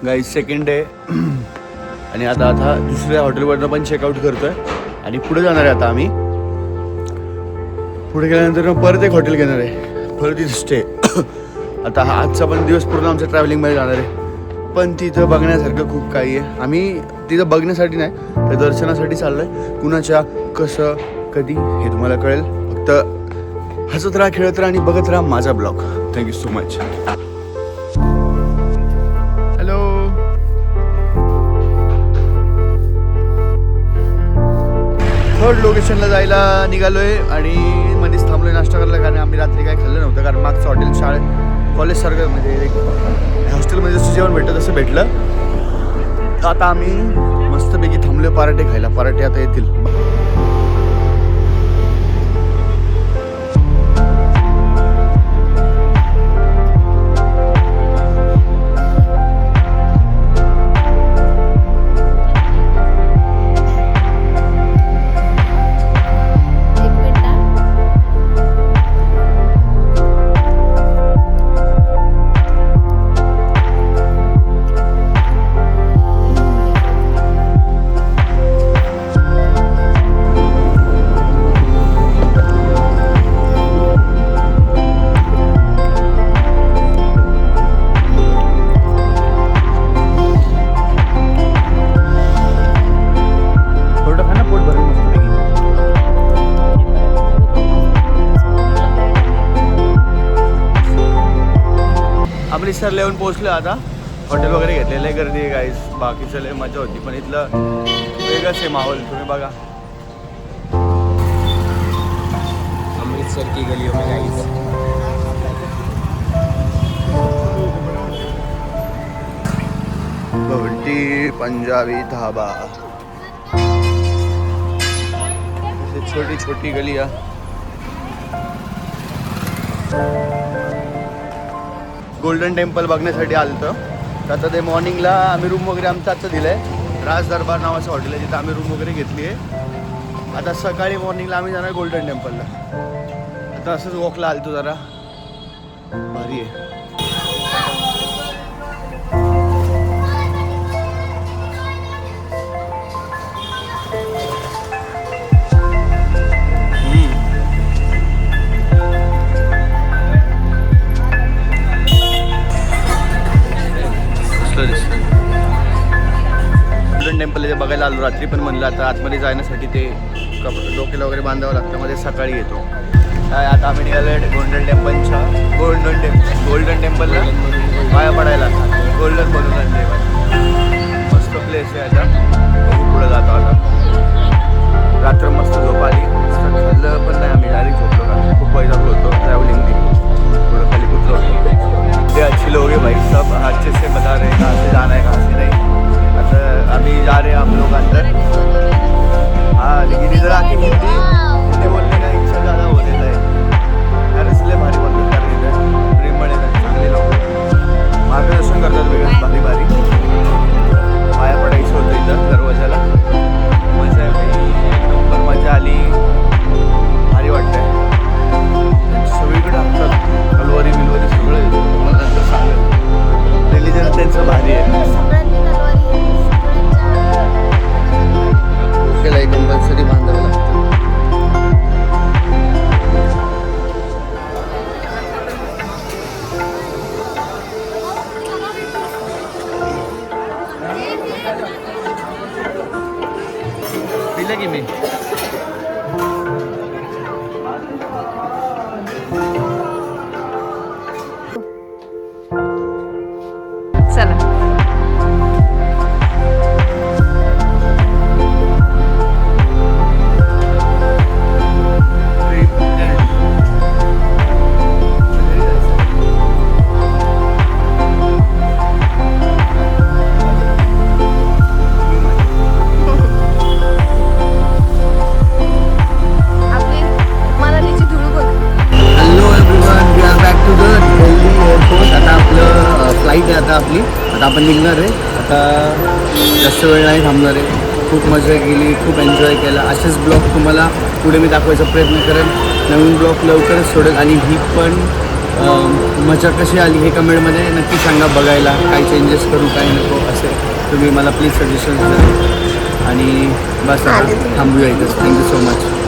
Guys second day आणि आता दुसऱ्या हॉटेलवरनं पण चेकआउट करतोय आणि पुढे जाणार आहे. आता आम्ही पुढे गेल्यानंतर परत एक हॉटेल घेणार आहे, परत तिथे स्टे. आता हा आजचा पण दिवस पूर्ण आमच्या ट्रॅव्हलिंगमध्ये जाणार आहे. पण तिथं बघण्यासारखं खूप काही आहे. आम्ही तिथं बघण्यासाठी नाही तर दर्शनासाठी चाललो आहे. कुणाच्या कसं कधी हे तुम्हाला कळेल. फक्त हसत राहा, खेळत राहा आणि बघत राहा माझा blog. Thank you so much. Hello, third लोकेशनला जायला निघालोय आणि मध्येच थांबलोय नाश्ता करायला, कारण आम्ही रात्री काय खाल्लं नव्हतं. कारण मागचं हॉटेल शाळेत कॉलेजसारखं म्हणजे हॉस्टेलमध्ये जसं जेवण भेटतं तसं भेटलं. आता आम्ही मस्तपैकी थांबलोय पराठे खायला. पराठे आता येतील. अमृतसरला येऊन पोहोचलो. आता हॉटेल वगैरे घेतलेलं आहे. गर्दी आहे गाईज. बाकीचं लय मजा होती, पण इथलं वेगळंच आहे माहोल. तुम्ही बघा. अमृतसर की गलियों में गाइस. भवटी पंजाबी ढाबा. छोटी छोटी गलियां. गोल्डन टेम्पल बघण्यासाठी आलतं. तर आता ते मॉर्निंगला आम्ही रूम वगैरे आमचं आजचं दिलं आहे. राज दरबार नावाचं हॉटेल आहे, तिथं आम्ही रूम वगैरे घेतली आहे. आता सकाळी मॉर्निंगला आम्ही जाणार गोल्डन टेम्पलला. आता असंच वॉकला आलतो, जरा भारी आहे. गोल्डन टेम्पल ते बघायला आलो रात्री, पण म्हणलं आता आतमध्ये जाण्यासाठी ते डोक्याला वगैरे बांधावं लागतं. मध्ये सकाळी येतो. आता आम्ही निघालो गोल्डन टेम्पलच्या गोल्डन टेम्पलला पाया पडायला. गोल्डन बनवून आणले. मस्त प्लेस आहे. आता पुढे जातो. आता रात्र मस्त झोप आली. खाल्लं पण नाही आम्ही, डायरेक्ट झोपलो. कारण खूप पैसा होतो ट्रॅव्हलिंगनी. थोडं खाली कुठलं होतो. ते अच्छे लोग हैं भाई, सब अच्छे से बता रहे हैं कहाँ से जाना है कहाँ से नहीं. अच्छा अभी जा रहे हैं हम लोग अंदर. हाँ, लेकिन इधर आके हिंदी बोलने का इच्छा ज़्यादा हो देता है यार. इसलिए भारी बोलते कर देते हैं. प्रेम बड़े चांगले लोग मार्गदर्शन करतात वेगळं भारी भारी. पाया पडायचं होतं इथं दरवाजाला. मजा आहे भाई, एक नंबर मजा आली. भारी वाटतंय. सगळीकडे असतात कलवरी बिलवरी सगळं. मला नंतर सांगेल. रिलिजन त्यांचं भारी आहे. डोक्याला कंपल्सरी बांधावं लागतं. पिलं की मी. चला. आता आपण निघणार आहे. आता जास्त वेळ नाही थांबणार आहे. खूप मजा केली, खूप एन्जॉय केला. असेच ब्लॉग तुम्हाला पुढे मी दाखवायचा प्रयत्न करेन. नवीन ब्लॉग लवकरच सोडेल आणि ही पण मजा कशी आली हे कमेंटमध्ये नक्की सांगा. बघायला काही चेंजेस करू काही नको असे तुम्ही मला प्लीज सजेशन्स द्या. आणि बस आता थांबूया इथंच. Thank you so much.